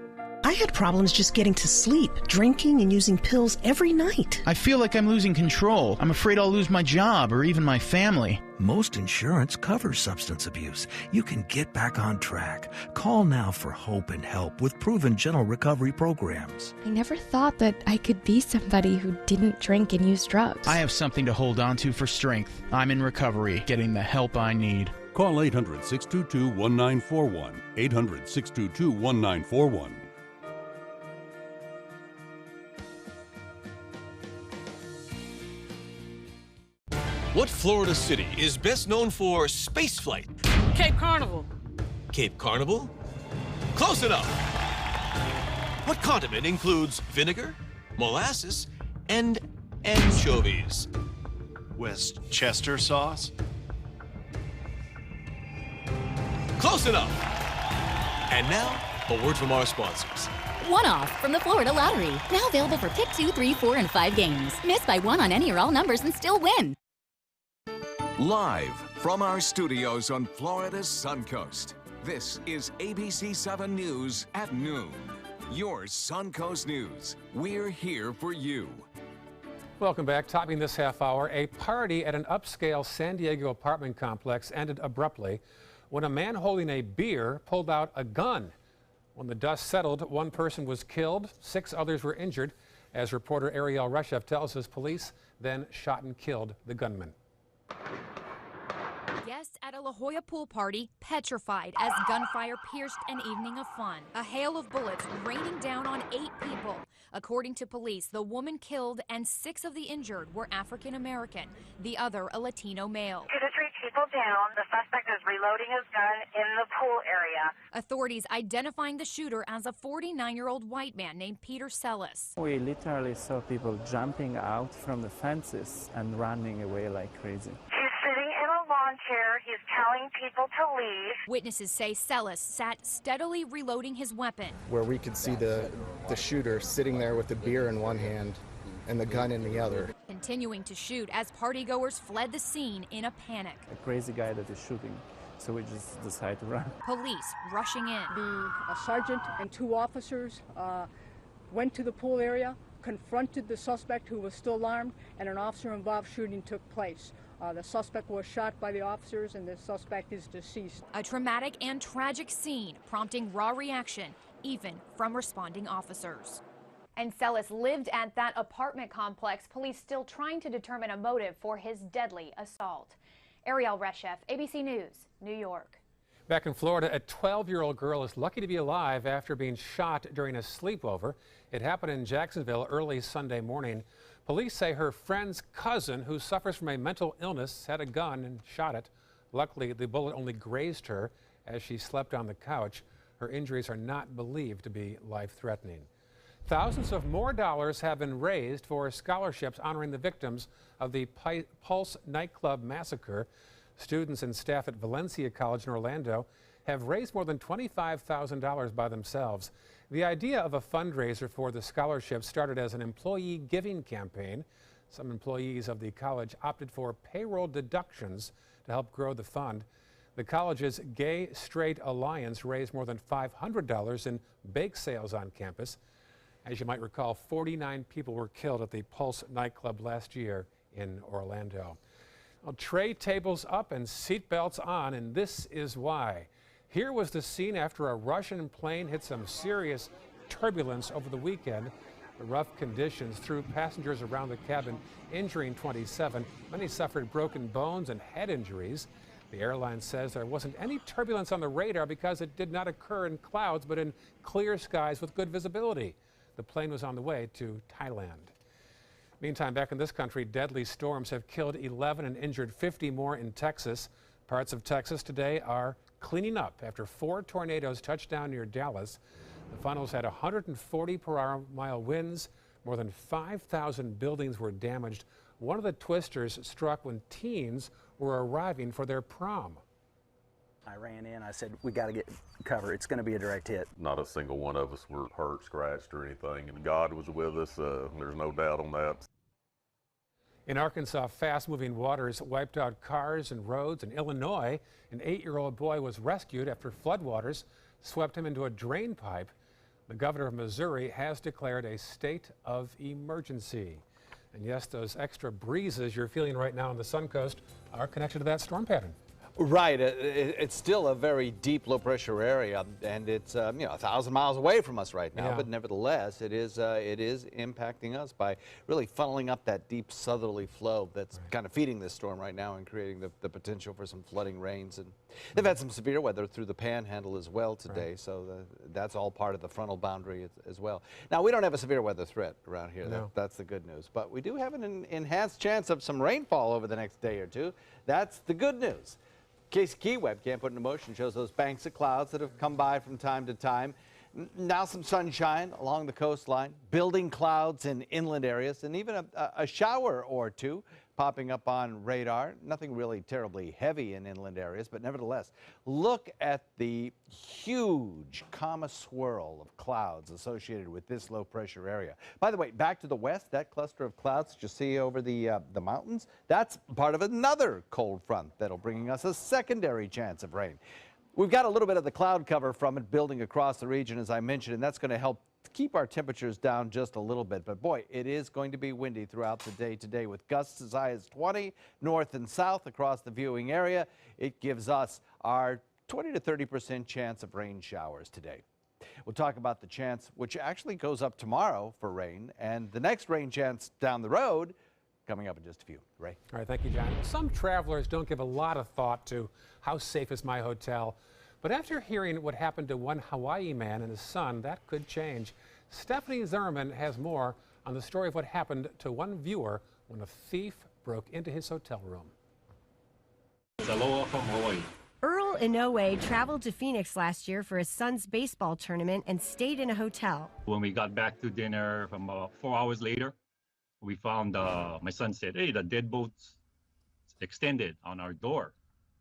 I had problems just getting to sleep, drinking and using pills every night. I feel like I'm losing control. I'm afraid I'll lose my job or even my family. Most insurance covers substance abuse. You can get back on track. Call now for hope and help with proven gentle recovery programs. I never thought that I could be somebody who didn't drink and use drugs. I have something to hold on to for strength. I'm in recovery, getting the help I need. Call 800-622-1941. 800-622-1941. What Florida city is best known for spaceflight? Cape Carnival. Cape Carnival? Close enough. What condiment includes vinegar, molasses, and anchovies? Westchester sauce? Close enough. And now, a word from our sponsors. One-off from the Florida Lottery. Now available for pick 2, 3, 4, and 5 games. Miss by one on any or all numbers and still win. Live from our studios on Florida's Suncoast, this is ABC 7 News at noon. Your Suncoast News. We're here for you. Welcome back. Topping this half hour, a party at an upscale San Diego apartment complex ended abruptly when a man holding a beer pulled out a gun. When the dust settled, one person was killed, 6 others were injured. As reporter Ariel Reshef tells us, police then shot and killed the gunman. Guests at a La Jolla pool party petrified as gunfire pierced an evening of fun. A hail of bullets raining down on 8 people. According to police, the woman killed and 6 of the injured were African American, the other a Latino male. 2 to 3 people down. The suspect is reloading his gun in the pool area. Authorities identifying the shooter as a 49-year-old white man named Peter Sellis. We literally saw people jumping out from the fences and running away like crazy. Chair. He's telling people to leave. Witnesses say Sellis sat steadily reloading his weapon. Where we could see the shooter sitting there with the beer in one hand and the gun in the other. Continuing to shoot as partygoers fled the scene in a panic. A crazy guy that is shooting, so we just decided to run. Police rushing in. The sergeant and 2 officers went to the pool area, confronted the suspect who was still armed, and an officer-involved shooting took place. The suspect was shot by the officers, and the suspect is deceased. A traumatic and tragic scene prompting raw reaction, even from responding officers. And Sellis lived at that apartment complex. Police still trying to determine a motive for his deadly assault. Ariel Reshef, ABC News, New York. Back in Florida, a 12-year-old girl is lucky to be alive after being shot during a sleepover. It happened in Jacksonville early Sunday morning. Police say her friend's cousin, who suffers from a mental illness, had a gun and shot it. Luckily, the bullet only grazed her as she slept on the couch. Her injuries are not believed to be life-threatening. Thousands of more dollars have been raised for scholarships honoring the victims of the Pulse nightclub massacre. Students and staff at Valencia College in Orlando have raised more than $25,000 by themselves. The idea of a fundraiser for the scholarship started as an employee giving campaign. Some employees of the college opted for payroll deductions to help grow the fund. The college's Gay Straight Alliance raised more than $500 in bake sales on campus. As you might recall, 49 people were killed at the Pulse nightclub last year in Orlando. Well, tray tables up and seatbelts on, and this is why. Here was the scene after a Russian plane hit some serious turbulence over the weekend. The rough conditions threw passengers around the cabin, injuring 27. Many suffered broken bones and head injuries. The airline says there wasn't any turbulence on the radar because it did not occur in clouds, but in clear skies with good visibility. The plane was on the way to Thailand. Meantime, back in this country, deadly storms have killed 11 and injured 50 more in Texas. Parts of Texas today are cleaning up after 4 tornadoes touched down near Dallas. The funnels had 140 per hour mile winds. More than 5,000 buildings were damaged. One of the twisters struck when teens were arriving for their prom. I ran in, I said, we got to get cover. It's going to be a direct hit. Not a single one of us were hurt, scratched, or anything, and God was with us. There's no doubt on that. In Arkansas, fast-moving waters wiped out cars and roads. In Illinois, an 8-year-old boy was rescued after floodwaters swept him into a drain pipe. The governor of Missouri has declared a state of emergency. And yes, those extra breezes you're feeling right now on the Suncoast are connected to that storm pattern. Right. It's still a very deep low pressure area, and it's 1,000 miles away from us right now. Yeah. But nevertheless, it is impacting us by really funneling up that deep southerly flow that's kind of feeding this storm right now and creating the potential for some flooding rains. And they've had some severe weather through the Panhandle as well today, so that's all part of the frontal boundary as well. Now, we don't have a severe weather threat around here. No. That's the good news. But we do have an enhanced chance of some rainfall over the next day or two. That's the good news. Casey Key webcam put into motion shows those banks of clouds that have come by from time to time. Now some sunshine along the coastline, building clouds in inland areas, and even a shower or two popping up on radar. Nothing really terribly heavy in inland areas, but nevertheless, look at the huge comma swirl of clouds associated with this low pressure area. By the way, back to the west, that cluster of clouds that you see over the mountains, that's part of another cold front that'll bring us a secondary chance of rain. We've got a little bit of the cloud cover from it building across the region, as I mentioned, and that's going to help keep our temperatures down just a little bit. But boy, it is going to be windy throughout the day today with gusts as high as 20 north and south across the viewing area. It gives us our 20 to 30% chance of rain showers today. We'll talk about the chance, which actually goes up tomorrow for rain, and the next rain chance down the road coming up in just a few. Ray. All right, thank you, John. Some travelers don't give a lot of thought to how safe is my hotel. But after hearing what happened to one Hawaii man and his son, that could change. Stephanie Zimmerman has more on the story of what happened to one viewer when a thief broke into his hotel room. Aloha from Hawaii. Earl Inoue traveled to Phoenix last year for his son's baseball tournament and stayed in a hotel. When we got back to dinner from about 4 hours later, we found, my son said, hey, the deadbolt's extended on our door.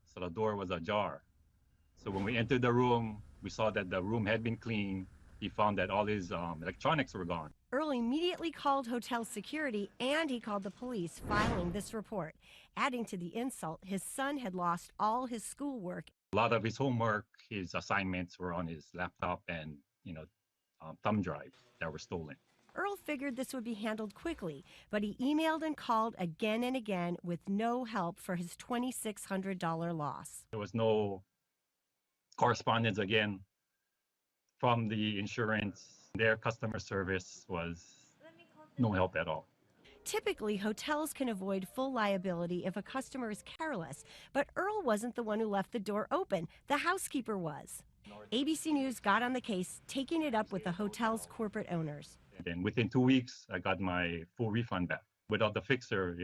So the door was ajar. So when we entered the room, we saw that the room had been cleaned. He found that all his electronics were gone. Earl immediately called hotel security and he called the police, filing this report. Adding to the insult, his son had lost all his schoolwork. A lot of his homework, his assignments were on his laptop and, thumb drive that were stolen. Earl figured this would be handled quickly, but he emailed and called again and again with no help for his $2,600 loss. There was no correspondence again from the insurance. Their customer service was no help at all. Typically, hotels can avoid full liability if a customer is careless, but Earl wasn't the one who left the door open. The housekeeper was. ABC News got on the case, taking it up with the hotel's corporate owners. And within 2 weeks, I got my full refund back. Without the fixer,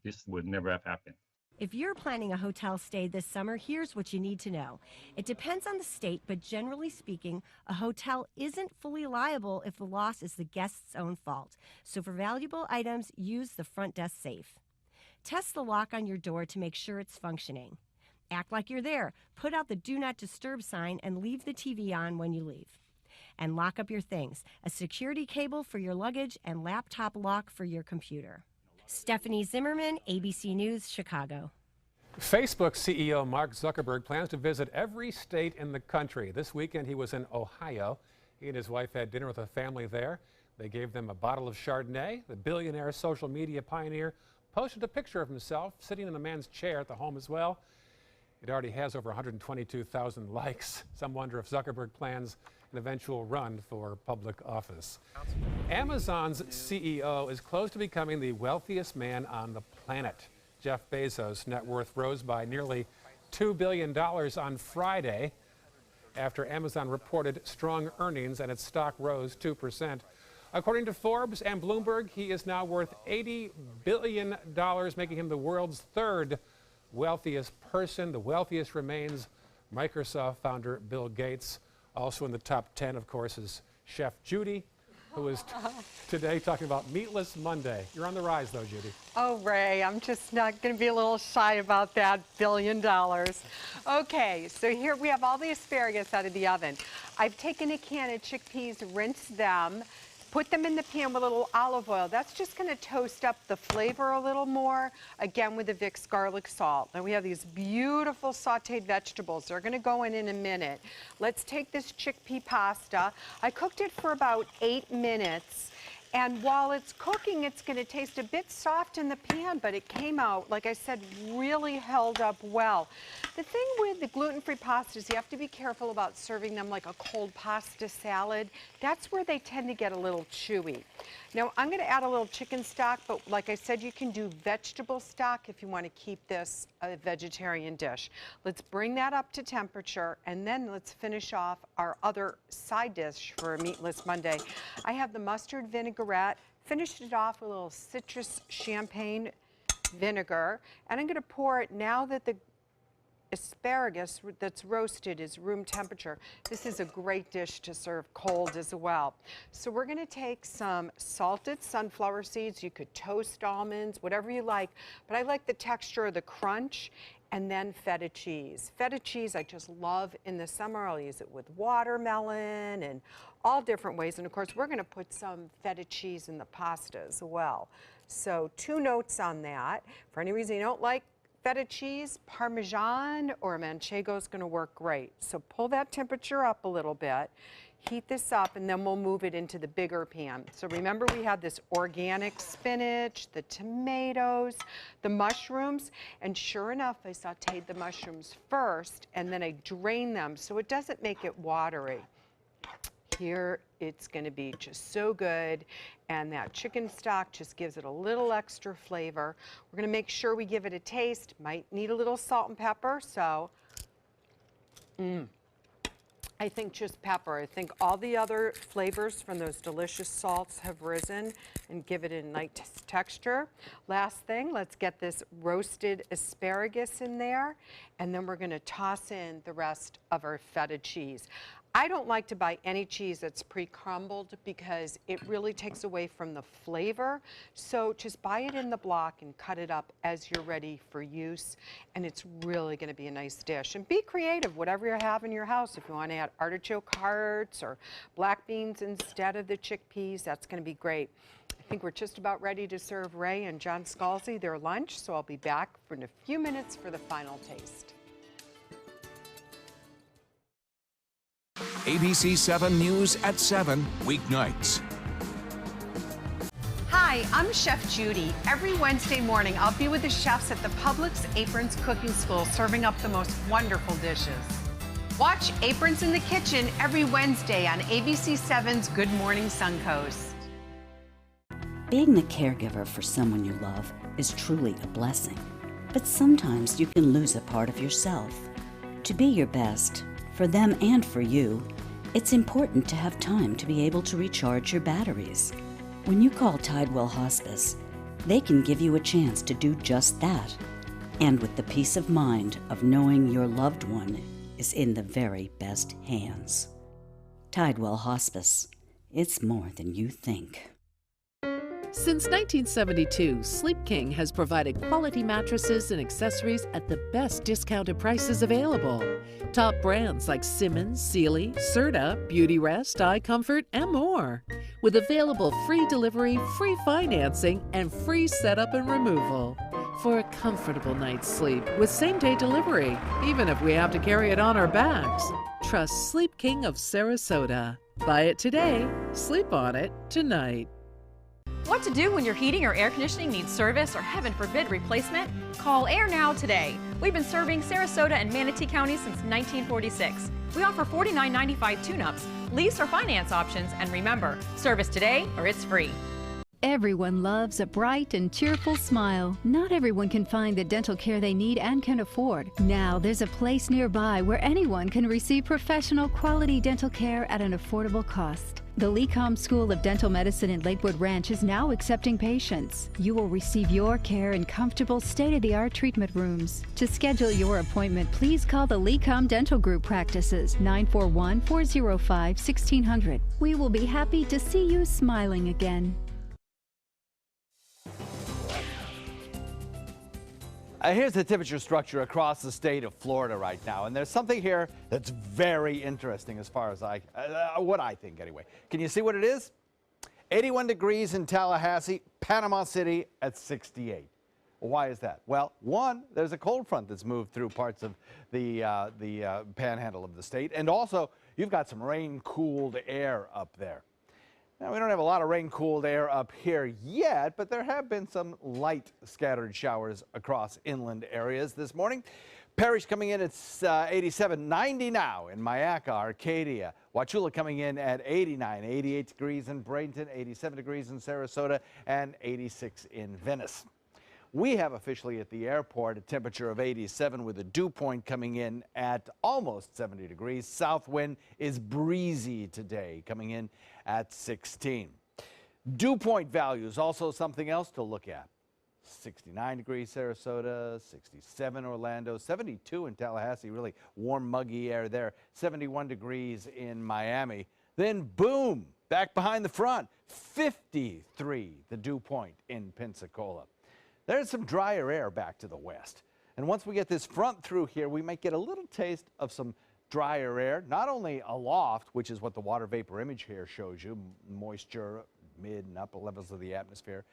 this would never have happened. If you're planning a hotel stay this summer, here's what you need to know. It depends on the state, but generally speaking, a hotel isn't fully liable if the loss is the guest's own fault. So for valuable items, use the front desk safe. Test the lock on your door to make sure it's functioning. Act like you're there. Put out the Do Not Disturb sign and leave the TV on when you leave. And lock up your things, a security cable for your luggage and laptop lock for your computer. Stephanie Zimmerman, ABC News, Chicago. Facebook CEO Mark Zuckerberg plans to visit every state in the country. This weekend he was in Ohio. He and his wife had dinner with a family there. They gave them a bottle of Chardonnay. The billionaire social media pioneer posted a picture of himself sitting in a man's chair at the home as well. It already has over 122,000 likes. Some wonder if Zuckerberg plans an eventual run for public office. Amazon's CEO is close to becoming the wealthiest man on the planet. Jeff Bezos' net worth rose by nearly $2 billion on Friday after Amazon reported strong earnings and its stock rose 2%. According to Forbes and Bloomberg, he is now worth $80 billion, making him the world's third wealthiest person. The wealthiest remains Microsoft founder Bill Gates. Also in the top 10, of course, is Chef Judy, who is today talking about Meatless Monday. You're on the rise, though, Judy. Oh, Ray, I'm just not going to be a little shy about that $1 billion. Okay, so here we have all the asparagus out of the oven. I've taken a can of chickpeas, rinsed them, Put them in the pan with a little olive oil. That's just going to toast up the flavor a little more, again with the Vicks garlic salt. Now we have these beautiful sauteed vegetables. They're going to go in a minute. Let's take this chickpea pasta. I cooked it for about 8 minutes. And while it's cooking, it's going to taste a bit soft in the pan, but it came out, like I said, really held up well. The thing with the gluten-free pastas, you have to be careful about serving them like a cold pasta salad. That's where they tend to get a little chewy. Now, I'm going to add a little chicken stock, but like I said, you can do vegetable stock if you want to keep this a vegetarian dish. Let's bring that up to temperature, and then let's finish off our other side dish for a Meatless Monday. I have the mustard vinaigrette, finished it off with a little citrus champagne vinegar, and I'm going to pour it now that the asparagus that's roasted is room temperature. This is a great dish to serve cold as well. So we're going to take some salted sunflower seeds. You could toast almonds, whatever you like, but I like the texture of the crunch. And then feta cheese. Feta cheese I just love in the summer. I'll use it with watermelon and all different ways. And of course, we're going to put some feta cheese in the pasta as well. So 2 notes on that. For any reason you don't like feta cheese, Parmesan or Manchego is going to work great. So pull that temperature up a little bit. Heat this up, and then we'll move it into the bigger pan. So remember, we had this organic spinach, the tomatoes, the mushrooms, and sure enough, I sauteed the mushrooms first, and then I drained them so it doesn't make it watery. Here, it's going to be just so good, and that chicken stock just gives it a little extra flavor. We're going to make sure we give it a taste. Might need a little salt and pepper, so I think just pepper. I think all the other flavors from those delicious salts have risen and give it a nice texture. Last thing, let's get this roasted asparagus in there, and then we're going to toss in the rest of our feta cheese. I don't like to buy any cheese that's pre-crumbled because it really takes away from the flavor. So just buy it in the block and cut it up as you're ready for use. And it's really going to be a nice dish. And be creative, whatever you have in your house. If you want to add artichoke hearts or black beans instead of the chickpeas, that's going to be great. I think we're just about ready to serve Ray and John Scalzi their lunch. So I'll be back in a few minutes for the final taste. ABC 7 News at 7, weeknights. Hi, I'm Chef Judy. Every Wednesday morning, I'll be with the chefs at the Publix Aprons Cooking School serving up the most wonderful dishes. Watch Aprons in the Kitchen every Wednesday on ABC 7's Good Morning Suncoast. Being the caregiver for someone you love is truly a blessing. But sometimes you can lose a part of yourself. To be your best, for them and for you, it's important to have time to be able to recharge your batteries. When you call Tidewell Hospice, they can give you a chance to do just that, and with the peace of mind of knowing your loved one is in the very best hands. Tidewell Hospice. It's more than you think. Since 1972, Sleep King has provided quality mattresses and accessories at the best discounted prices available. Top brands like Simmons, Sealy, Serta, Beautyrest, iComfort, and more. With available free delivery, free financing, and free setup and removal. For a comfortable night's sleep with same-day delivery, even if we have to carry it on our backs. Trust Sleep King of Sarasota. Buy it today, sleep on it tonight. What to do when your heating or air conditioning needs service or, heaven forbid, replacement? Call Air Now today. We've been serving Sarasota and Manatee counties since 1946. We offer $49.95 tune-ups, lease or finance options, and remember, service today or it's free. Everyone loves a bright and cheerful smile. Not everyone can find the dental care they need and can afford. Now there's a place nearby where anyone can receive professional quality dental care at an affordable cost. The LECOM School of Dental Medicine in Lakewood Ranch is now accepting patients. You will receive your care in comfortable, state-of-the-art treatment rooms. To schedule your appointment, please call the LECOM Dental Group practices, 941-405-1600. We will be happy to see you smiling again. Here's the temperature structure across the state of Florida right now, and there's something here that's very interesting as far as what I think anyway. Can you see what it is? 81 degrees in Tallahassee, Panama City at 68. Why is that? Well, one, there's a cold front that's moved through parts of the panhandle of the state, and also you've got some rain-cooled air up there. Now, we don't have a lot of rain-cooled air up here yet, but there have been some light scattered showers across inland areas this morning. Parrish coming in at 87, 90 now in Mayaca, Arcadia. Wauchula coming in at 89, 88 degrees in Bradenton, 87 degrees in Sarasota, and 86 in Venice. We have officially at the airport a temperature of 87 with a dew point coming in at almost 70 degrees. South wind is breezy today, coming in at 16. Dew point values, also something else to look at. 69 degrees Sarasota, 67 Orlando, 72 in Tallahassee, really warm, muggy air there, 71 degrees in Miami. Then boom, back behind the front, 53 the dew point in Pensacola. There's some drier air back to the west. And once we get this front through here, we might get a little taste of some drier air, not only aloft, which is what the water vapor image here shows you, moisture, mid and upper levels of the atmosphere.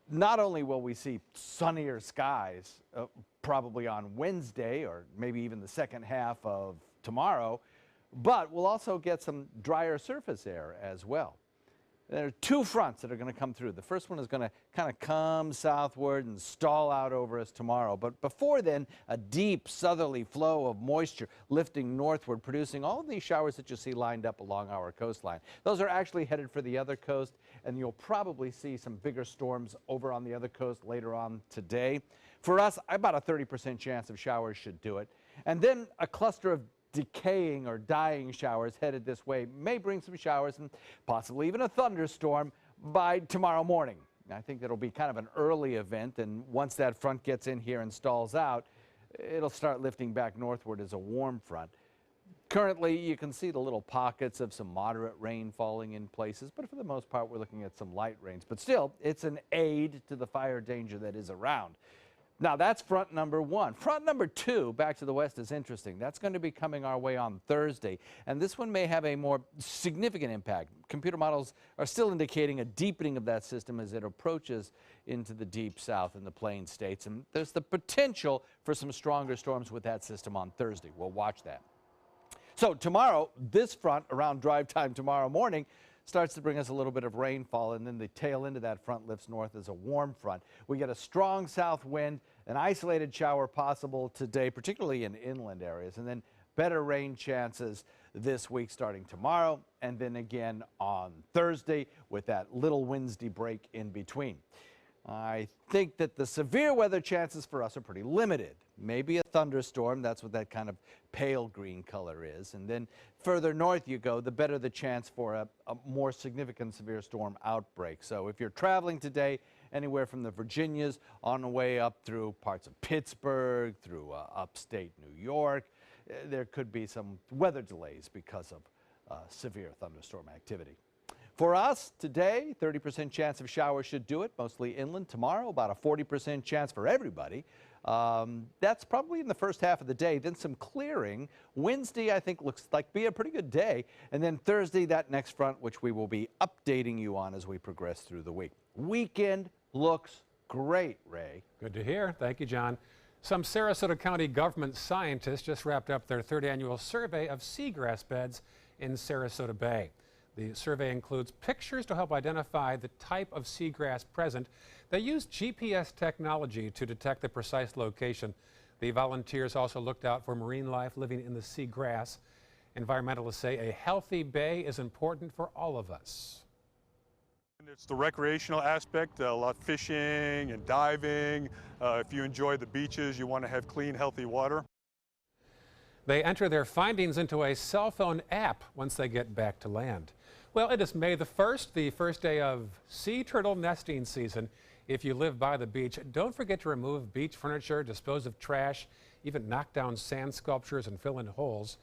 Not only will we see sunnier skies probably on Wednesday or maybe even the second half of tomorrow, but we'll also get some drier surface air as well. There are two fronts that are going to come through. The first one is going to kind of come southward and stall out over us tomorrow. But before then, a deep southerly flow of moisture lifting northward, producing all of these showers that you see lined up along our coastline. Those are actually headed for the other coast, and you'll probably see some bigger storms over on the other coast later on today. For us, about a 30% chance of showers should do it. And then a cluster of decaying or dying showers headed this way may bring some showers and possibly even a thunderstorm by tomorrow morning. I think that'll be kind of an early event, and once that front gets in here and stalls out, it'll start lifting back northward as a warm front. Currently, you can see the little pockets of some moderate rain falling in places, but for the most part, we're looking at some light rains. But still, it's an aid to the fire danger that is around. Now, that's front number one. Front number two, back to the west, is interesting. That's going to be coming our way on Thursday, and this one may have a more significant impact. Computer models are still indicating a deepening of that system as it approaches into the deep south in the Plain States, and there's the potential for some stronger storms with that system on Thursday. We'll watch that. So tomorrow, this front around drive time tomorrow morning starts to bring us a little bit of rainfall, and then the tail end of that front lifts north as a warm front. We get a strong south wind, an isolated shower possible today, particularly in inland areas, and then better rain chances this week starting tomorrow, and then again on Thursday with that little Wednesday break in between. I think that the severe weather chances for us are pretty limited. Maybe a thunderstorm, that's what that kind of pale green color is. And then further north you go, the better the chance for a more significant severe storm outbreak. So if you're traveling today, anywhere from the Virginias on the way up through parts of Pittsburgh, through upstate New York, there could be some weather delays because of severe thunderstorm activity. For us today, 30% chance of showers should do it, mostly inland. Tomorrow, about a 40% chance for everybody. That's probably in the first half of the day. Then some clearing. Wednesday, I think, looks like be a pretty good day. And then Thursday, that next front, which we will be updating you on as we progress through the week. Weekend looks great, Ray. Good to hear. Thank you, John. Some Sarasota County government scientists just wrapped up their third annual survey of seagrass beds in Sarasota Bay. The survey includes pictures to help identify the type of seagrass present. They used GPS technology to detect the precise location. The volunteers also looked out for marine life living in the seagrass. Environmentalists say a healthy bay is important for all of us. It's the recreational aspect, a lot of fishing and diving. If you enjoy the beaches, you want to have clean, healthy water. They enter their findings into a cell phone app once they get back to land. Well, it is May the 1st, the first day of sea turtle nesting season. If you live by the beach, don't forget to remove beach furniture, dispose of trash, even knock down sand sculptures and fill in holes.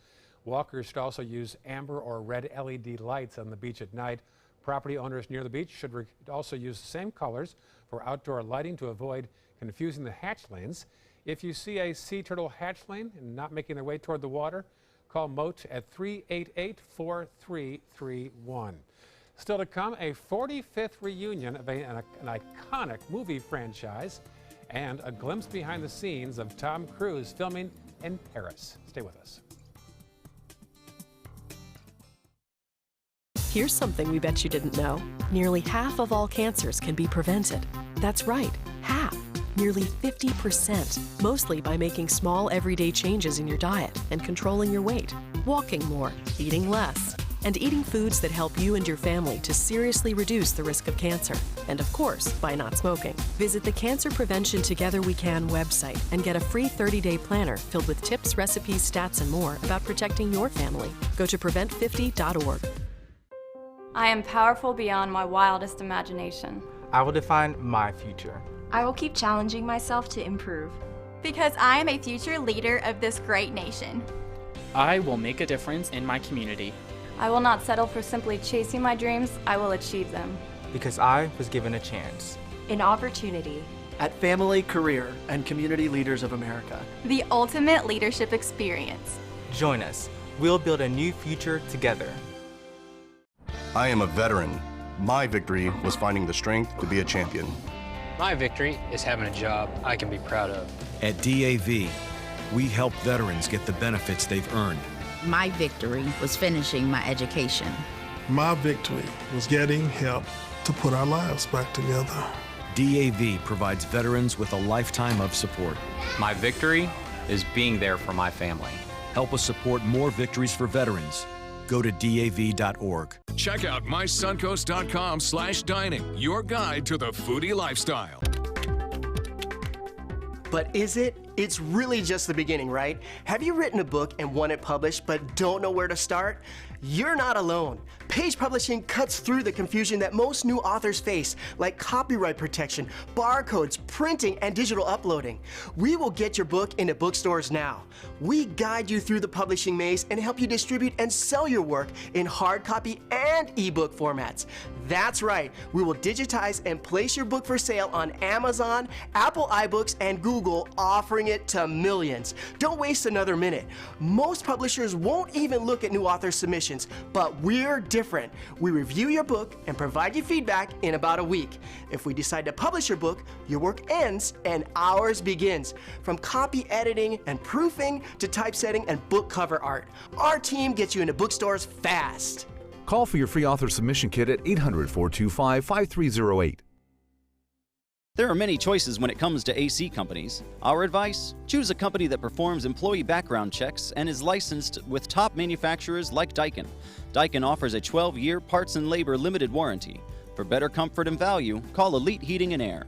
Walkers should also use amber or red LED lights on the beach at night. Property owners near the beach should also use the same colors for outdoor lighting to avoid confusing the hatchlings. If you see a sea turtle hatchling and not making their way toward the water, call Moat at 388-4331. Still to come, a 45th reunion of an iconic movie franchise and a glimpse behind the scenes of Tom Cruise filming in Paris. Stay with us. Here's something we bet you didn't know. Nearly half of all cancers can be prevented. That's right, half. Nearly 50%, mostly by making small everyday changes in your diet and controlling your weight, walking more, eating less, and eating foods that help you and your family to seriously reduce the risk of cancer. And of course, by not smoking. Visit the Cancer Prevention Together We Can website and get a free 30-day planner filled with tips, recipes, stats, and more about protecting your family. Go to prevent50.org. I am powerful beyond my wildest imagination. I will define my future. I will keep challenging myself to improve. Because I am a future leader of this great nation. I will make a difference in my community. I will not settle for simply chasing my dreams, I will achieve them. Because I was given a chance. An opportunity. At Family, Career, and Community Leaders of America. The ultimate leadership experience. Join us. We'll build a new future together. I am a veteran. My victory was finding the strength to be a champion. My victory is having a job I can be proud of. At DAV, we help veterans get the benefits they've earned. My victory was finishing my education. My victory was getting help to put our lives back together. DAV provides veterans with a lifetime of support. My victory is being there for my family. Help us support more victories for veterans. Go to DAV.org. Check out mysuncoast.com/dining, your guide to the foodie lifestyle. But is it? It's really just the beginning, right? Have you written a book and want it published but don't know where to start? You're not alone. Page Publishing cuts through the confusion that most new authors face, like copyright protection, barcodes, printing, and digital uploading. We will get your book into bookstores now. We guide you through the publishing maze and help you distribute and sell your work in hard copy and ebook formats. That's right, we will digitize and place your book for sale on Amazon, Apple iBooks, and Google, offering it to millions. Don't waste another minute. Most publishers won't even look at new author submissions, but we're different. We review your book and provide you feedback in about a week. If we decide to publish your book, your work ends and ours begins. From copy editing and proofing to typesetting and book cover art, our team gets you into bookstores fast. Call for your free author submission kit at 800-425-5308. There are many choices when it comes to AC companies. Our advice? Choose a company that performs employee background checks and is licensed with top manufacturers like Daikin. Daikin offers a 12-year parts and labor limited warranty. For better comfort and value, call Elite Heating and Air.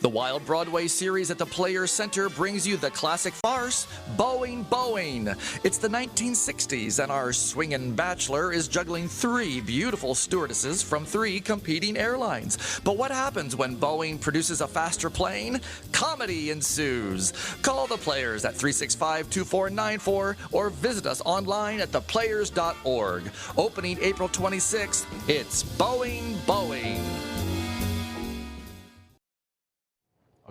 The Wild Broadway series at the Players Center brings you the classic farce, Boeing, Boeing. It's the 1960s, and our swingin' bachelor is juggling 3 beautiful stewardesses from 3 competing airlines. But what happens when Boeing produces a faster plane? Comedy ensues. Call the Players at 365-2494 or visit us online at theplayers.org. Opening April 26th, it's Boeing, Boeing.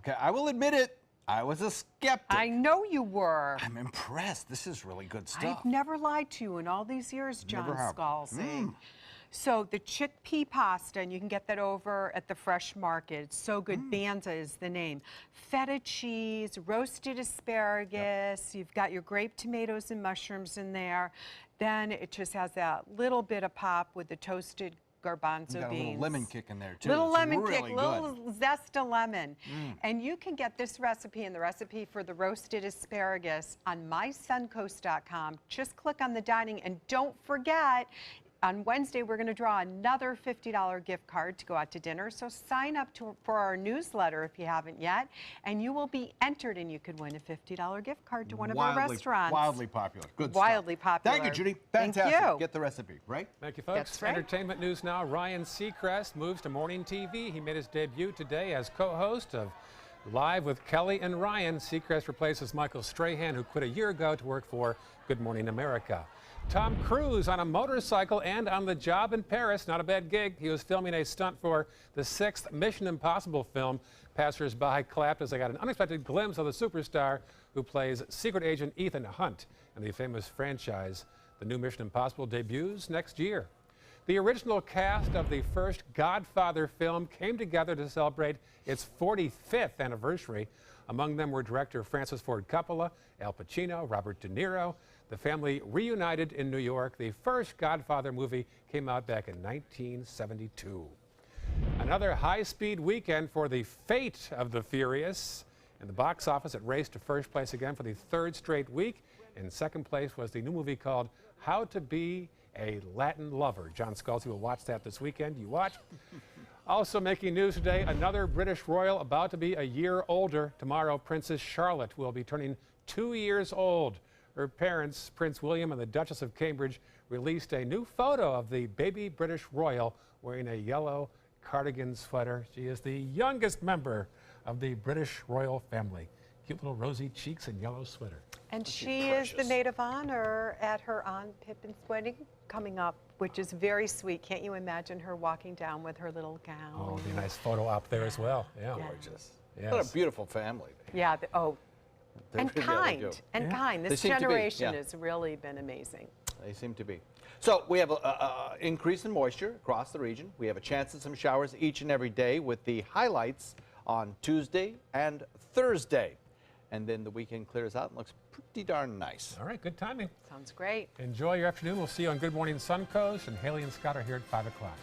Okay, I will admit it. I was a skeptic. I know you were. I'm impressed. This is really good stuff. I've never lied to you in all these years, John Never have. Scalzi. So the chickpea pasta, and you can get that over at the Fresh Market. It's so good. Banza is the name. Feta cheese, roasted asparagus. You've got your grape tomatoes and mushrooms in there. Then it just has that little bit of pop with the toasted garbanzo Got a beans. little lemon kick in there too. Little It's lemon really kick, good. little zest of lemon. And you can get this recipe and the recipe for the roasted asparagus on mysuncoast.com. Just click on the dining, and don't forget, on Wednesday, we're going to draw another $50 gift card to go out to dinner. So sign up for our newsletter if you haven't yet, and you will be entered, and you could win a $50 gift card to one of our restaurants. Wildly popular. Good Wildly popular. Thank you, Judy. Thank Fantastic. you. Get the recipe, right? Thank you, folks. That's right. Entertainment news now. Ryan Seacrest moves to morning TV. He made his debut today as co-host of Live with Kelly and Ryan. Seacrest replaces Michael Strahan, who quit a year ago to work for Good Morning America. Tom Cruise on a motorcycle and on the job in Paris. Not a bad gig. He was filming a stunt for the 6th Mission Impossible film. Passers-by clapped as they got an unexpected glimpse of the superstar who plays Secret Agent Ethan Hunt in the famous franchise. The new Mission Impossible debuts next year. The original cast of the first Godfather film came together to celebrate its 45th anniversary. Among them were director Francis Ford Coppola, Al Pacino, Robert De Niro. The family reunited in New York. The first Godfather movie came out back in 1972. Another high-speed weekend for The Fate of the Furious. In the box office, it raced to first place again for the third straight week. In second place was the new movie called How to Be a Latin Lover. John Scalzi will watch that this weekend. You watch. Also making news today, another British royal about to be a year older. Tomorrow, Princess Charlotte will be turning 2 years old. Her parents, Prince William and the Duchess of Cambridge, released a new photo of the baby British royal wearing a yellow cardigan sweater. She is the youngest member of the British royal family. Cute little rosy cheeks and yellow sweater. And she is the maid of honor at her Aunt Pippin's wedding coming up, which is very sweet. Can't you imagine her walking down with her little gown? Oh, it'll be a nice photo op there as well. Yeah. Gorgeous. Yes. What a beautiful family. Yeah. They And really are kind. And kind. They This seem to be, generation yeah. has really been amazing. They seem to be. So we have an increase in moisture across the region. We have a chance at some showers each and every day with the highlights on Tuesday and Thursday. And then the weekend clears out and looks pretty darn nice. All right, good timing. Sounds great. Enjoy your afternoon. We'll see you on Good Morning Suncoast, and Haley and Scott are here at 5 o'clock.